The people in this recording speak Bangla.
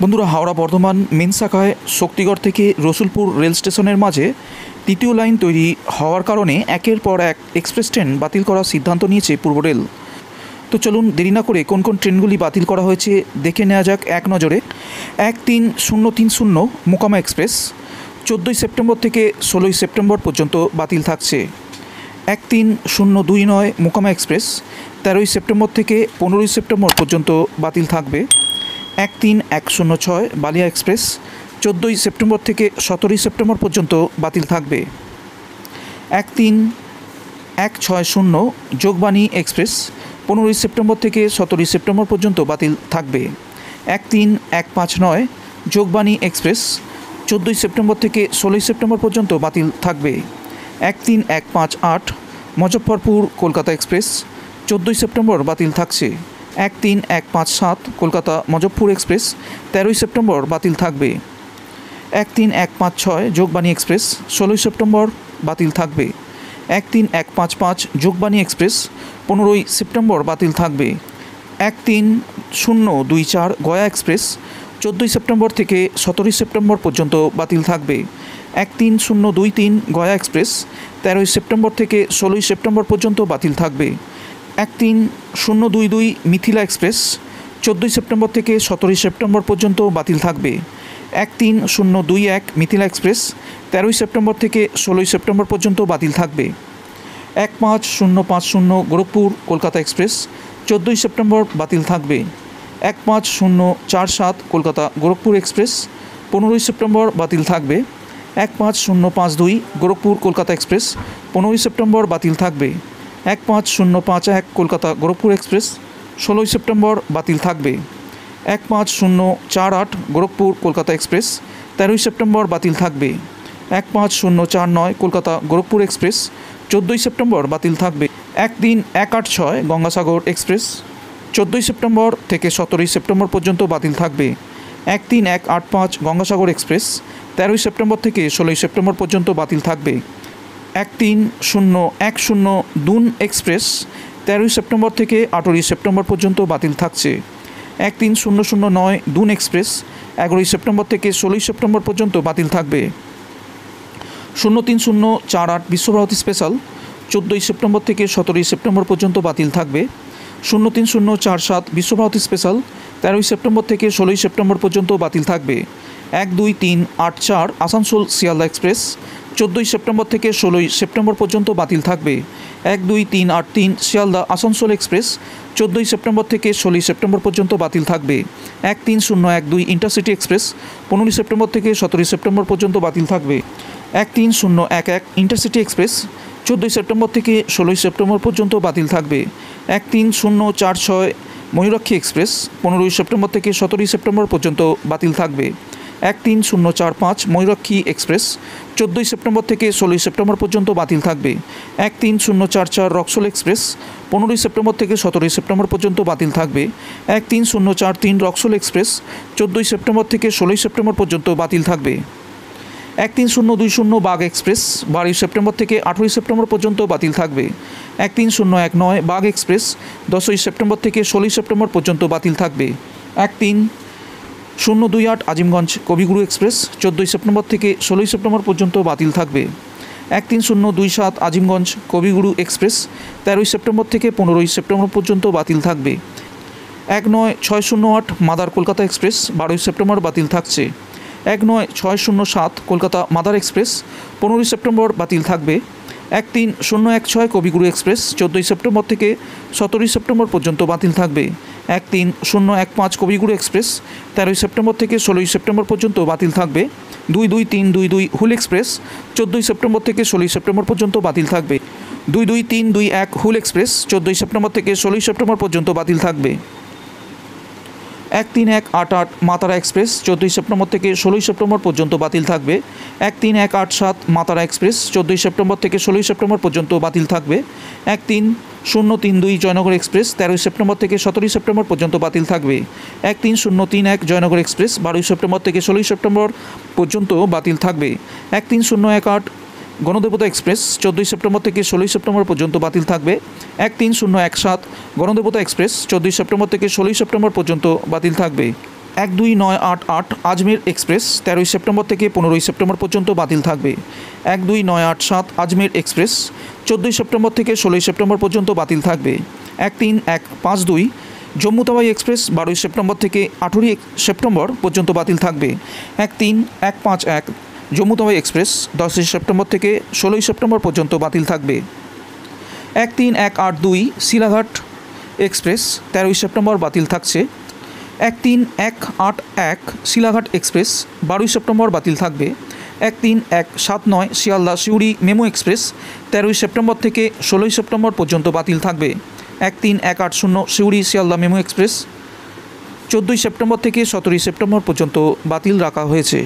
বন্ধুরা, হাওড়া বর্ধমান মেন শাখায় শক্তিগড় থেকে রসুলপুর রেল স্টেশনের মাঝে তৃতীয় লাইন তৈরি হওয়ার কারণে একের পর এক এক্সপ্রেস ট্রেন বাতিল করার সিদ্ধান্ত নিয়েছে পূর্ব রেল। তো চলুন দেরি না করে কোন কোন ট্রেনগুলি বাতিল করা হয়েছে দেখে নেওয়া যাক এক নজরে। 13030 মোকামা এক্সপ্রেস 14ই সেপ্টেম্বর থেকে 16ই সেপ্টেম্বর পর্যন্ত বাতিল থাকছে। 13029 মোকামা এক্সপ্রেস 13ই সেপ্টেম্বর থেকে 15ই সেপ্টেম্বর পর্যন্ত বাতিল থাকবে। 13106 বালিয়া এক্সপ্রেস 14ই সেপ্টেম্বর থেকে 17ই সেপ্টেম্বর পর্যন্ত বাতিল থাকবে। 13160 যোগবাণী এক্সপ্রেস 15ই সেপ্টেম্বর থেকে 17ই সেপ্টেম্বর পর্যন্ত বাতিল থাকবে। 13159 যোগবাণী এক্সপ্রেস 14ই সেপ্টেম্বর থেকে 16ই সেপ্টেম্বর পর্যন্ত বাতিল থাকবে। 13158 মুজফ্ফরপুর কলকাতা এক্সপ্রেস 14ই সেপ্টেম্বর বাতিল থাকছে। 13157 কলকাতা মুজফ্ফরপুর এক্সপ্রেস 13ই সেপ্টেম্বর বাতিল থাকবে। 13156 যোগবাণী এক্সপ্রেস 16ই সেপ্টেম্বর বাতিল থাকবে। 13155 যোগবাণী এক্সপ্রেস 15ই সেপ্টেম্বর বাতিল থাকবে। 13024 গয়া এক্সপ্রেস 14ই সেপ্টেম্বর থেকে 17ই সেপ্টেম্বর পর্যন্ত বাতিল থাকবে। 13023 গয়া এক্সপ্রেস 13ই সেপ্টেম্বর থেকে 16ই সেপ্টেম্বর পর্যন্ত বাতিল থাকবে। 13022 মিথিলা এক্সপ্রেস 14ই সেপ্টেম্বর থেকে 17ই সেপ্টেম্বর পর্যন্ত বাতিল থাকবে। 13021 মিথিলা এক্সপ্রেস 13ই সেপ্টেম্বর থেকে 16ই সেপ্টেম্বর পর্যন্ত বাতিল থাকবে। 15050 গোরখপুর কলকাতা এক্সপ্রেস 14ই সেপ্টেম্বর বাতিল থাকবে। 15047 কলকাতা গোরখপুর এক্সপ্রেস 15ই সেপ্টেম্বর বাতিল থাকবে। 15052 গোরখপুর কলকাতা এক্সপ্রেস 15ই সেপ্টেম্বর বাতিল থাকবে। 15051 কলকাতা গোরখপুর এক্সপ্রেস 16ই সেপ্টেম্বর বাতিল থাকবে। 15048 গোরখপুর কলকাতা এক্সপ্রেস 13ই সেপ্টেম্বর বাতিল থাকবে। 15049 কলকাতা গোরখপুর এক্সপ্রেস 14ই সেপ্টেম্বর বাতিল থাকবে। 13186 গঙ্গাসাগর এক্সপ্রেস 14ই সেপ্টেম্বর থেকে 17ই সেপ্টেম্বর পর্যন্ত বাতিল থাকবে। 13185 গঙ্গাসাগর এক্সপ্রেস 13ই সেপ্টেম্বর থেকে 16ই সেপ্টেম্বর পর্যন্ত বাতিল থাকবে। 13010 দুন এক্সপ্রেস 13ই সেপ্টেম্বর থেকে 18ই সেপ্টেম্বর পর্যন্ত বাতিল থাকছে। 13009 দুন এক্সপ্রেস 11ই সেপ্টেম্বর থেকে 16ই সেপ্টেম্বর পর্যন্ত বাতিল থাকবে। 03048 বিশ্বভারতী স্পেশাল 14ই সেপ্টেম্বর থেকে 17ই সেপ্টেম্বর পর্যন্ত বাতিল থাকবে। 03047 বিশ্বভারতী স্পেশাল 13ই সেপ্টেম্বর থেকে 16ই সেপ্টেম্বর পর্যন্ত বাতিল থাকবে। 12384 আসানসোল শিয়ালদা এক্সপ্রেস 14ই সেপ্টেম্বর থেকে 16ই সেপ্টেম্বর পর্যন্ত বাতিল থাকবে। 12383 শিয়ালদা আসানসোল এক্সপ্রেস 14ই সেপ্টেম্বর থেকে 16ই সেপ্টেম্বর পর্যন্ত বাতিল থাকবে। 13012 ইন্টারসিটি এক্সপ্রেস 15ই সেপ্টেম্বর থেকে 17ই সেপ্টেম্বর পর্যন্ত বাতিল থাকবে। 13011 ইন্টারসিটি এক্সপ্রেস 14ই সেপ্টেম্বর থেকে 16ই সেপ্টেম্বর পর্যন্ত বাতিল থাকবে। 13046 ময়ূরাক্ষী এক্সপ্রেস 15ই সেপ্টেম্বর থেকে 17ই সেপ্টেম্বর পর্যন্ত বাতিল থাকবে। 13045 ময়ূরাক্ষী এক্সপ্রেস 14ই সেপ্টেম্বর থেকে 16ই সেপ্টেম্বর পর্যন্ত বাতিল থাকবে। 13044 রক্সোল এক্সপ্রেস 15ই সেপ্টেম্বর থেকে 17ই সেপ্টেম্বর পর্যন্ত বাতিল থাকবে। 13043 রক্সোল এক্সপ্রেস 14ই সেপ্টেম্বর থেকে 16ই সেপ্টেম্বর পর্যন্ত বাতিল থাকবে। 13020 বাগ এক্সপ্রেস 12ই সেপ্টেম্বর থেকে 18ই সেপ্টেম্বর পর্যন্ত বাতিল থাকবে। 13019 বাগ এক্সপ্রেস 10ই সেপ্টেম্বর থেকে 16ই সেপ্টেম্বর পর্যন্ত বাতিল থাকবে। 13028 আজিমগঞ্জ কবিগুরু এক্সপ্রেস 14ই সেপ্টেম্বর থেকে 16ই সেপ্টেম্বর পর্যন্ত বাতিল থাকবে। 13027 আজিমগঞ্জ কবিগুরু এক্সপ্রেস 13ই সেপ্টেম্বর থেকে 15ই সেপ্টেম্বর পর্যন্ত বাতিল থাকবে। 19608 মাদার কলকাতা এক্সপ্রেস 12ই সেপ্টেম্বর বাতিল থাকছে। 19607 কলকাতা মাদার এক্সপ্রেস 15ই সেপ্টেম্বর বাতিল থাকবে। 13016 কবিগুরু এক্সপ্রেস 14ই সেপ্টেম্বর থেকে 17ই সেপ্টেম্বর পর্যন্ত বাতিল থাকবে। 13015 কবিগুরু এক্সপ্রেস 13ই সেপ্টেম্বর থেকে 16ই সেপ্টেম্বর পর্যন্ত বাতিল থাকবে। 22322 হুল এক্সপ্রেস 14ই সেপ্টেম্বর থেকে 16ই সেপ্টেম্বর পর্যন্ত বাতিল থাকবে। 22321 হুল এক্সপ্রেস 14ই সেপ্টেম্বর থেকে 16ই সেপ্টেম্বর পর্যন্ত বাতিল থাকবে। 13188 মাতারা এক্সপ্রেস 14ই সেপ্টেম্বর থেকে 16ই সেপ্টেম্বর পর্যন্ত বাতিল থাকবে। 13187 মাতারা এক্সপ্রেস 14ই সেপ্টেম্বর থেকে 16ই সেপ্টেম্বর পর্যন্ত বাতিল থাকবে। 13032 জয়নগর এক্সপ্রেস 13ই সেপ্টেম্বর থেকে 17ই সেপ্টেম্বর পর্যন্ত বাতিল থাকবে। 13031 জয়নগর এক্সপ্রেস 12ই সেপ্টেম্বর থেকে 16ই সেপ্টেম্বর পর্যন্ত বাতিল থাকবে। 13018 গণদেবতা এক্সপ্রেস 14ই সেপ্টেম্বর থেকে 16ই সেপ্টেম্বর পর্যন্ত বাতিল থাকবে। 13017 গণদেবতা এক্সপ্রেস 14ই সেপ্টেম্বর থেকে 16ই সেপ্টেম্বর পর্যন্ত বাতিল থাকবে। 12988 আজমের এক্সপ্রেস 13ই সেপ্টেম্বর থেকে 15ই সেপ্টেম্বর পর্যন্ত বাতিল থাকবে। 12987 আজমের এক্সপ্রেস 14ই সেপ্টেম্বর থেকে 16ই সেপ্টেম্বর পর্যন্ত বাতিল থাকবে। 13152 জম্মু তাওয়াই এক্সপ্রেস 12ই সেপ্টেম্বর থেকে 18ই সেপ্টেম্বর পর্যন্ত বাতিল থাকবে। 13151 জম্মু তাওয়াই এক্সপ্রেস 10ই সেপ্টেম্বর থেকে 16ই সেপ্টেম্বর পর্যন্ত বাতিল থাকবে। 13182 শিলাঘাট এক্সপ্রেস 13ই সেপ্টেম্বর বাতিল থাকছে। 13181 শিলাঘাট এক্সপ্রেস 12ই সেপ্টেম্বর বাতিল থাকবে। 13179 শিয়ালদা সিউড়ি মেমো এক্সপ্রেস 13ই সেপ্টেম্বর থেকে 16ই সেপ্টেম্বর পর্যন্ত বাতিল থাকবে। 13180 সিউড়ি শিয়ালদা মেমো এক্সপ্রেস 14ই সেপ্টেম্বর থেকে 17ই সেপ্টেম্বর পর্যন্ত বাতিল রাখা হয়েছে।